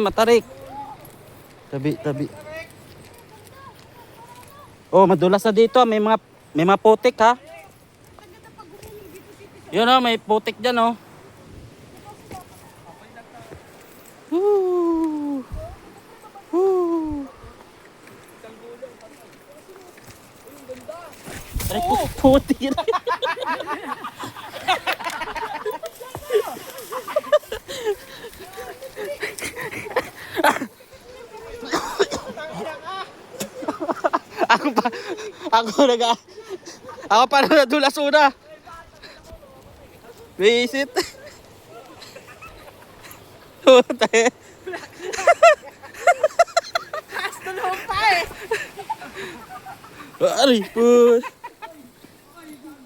matarik. Tabi, tabi. Oh, madulas na dito. May mga putik ha. Yun oh, may putik dyan oh. Woo! Woo! Ay, putik. Ako pa nadulas una. Visit. Putay. Hasta naman pa eh. Ari,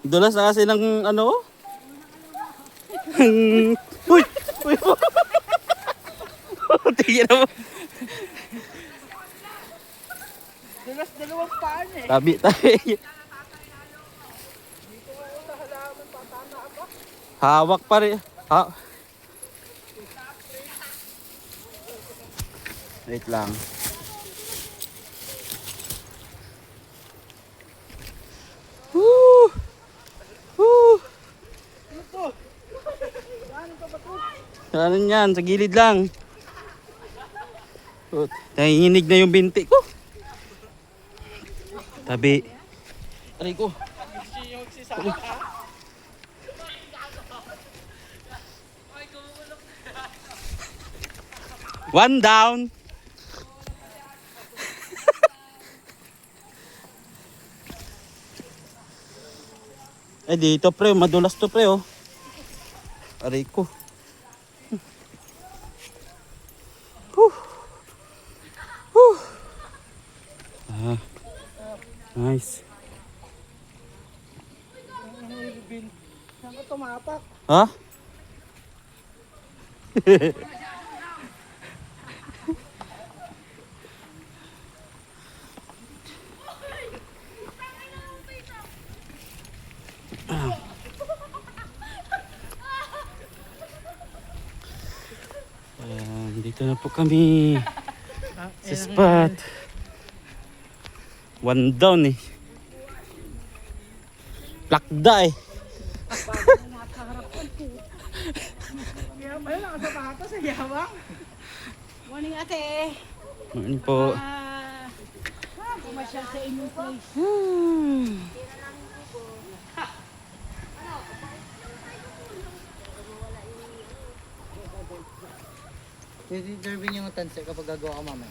dulas na kasi ng ano? Uy! Uy! Tingnan mo. Dulas dalawang paan eh. Tabi, tabi. Hawak pa rin. Wait lang. Woo! Woo! Ano yan? Sa gilid lang. Nanginginig na yung binti ko. Tabi. Aray ko. One down. Eh dito pre, madulas to pre oh. Aray ko. Nice. Saan ka tumapak? Ha? Dito na po kami sa spot. One down eh. Plakda eh. Kaya ba yun? Nakasapata sa yawang? Morning ate. Ano po? Pumasyal sa inyong place. Pwede derby yung tanse kapag gagawa ka mamaya.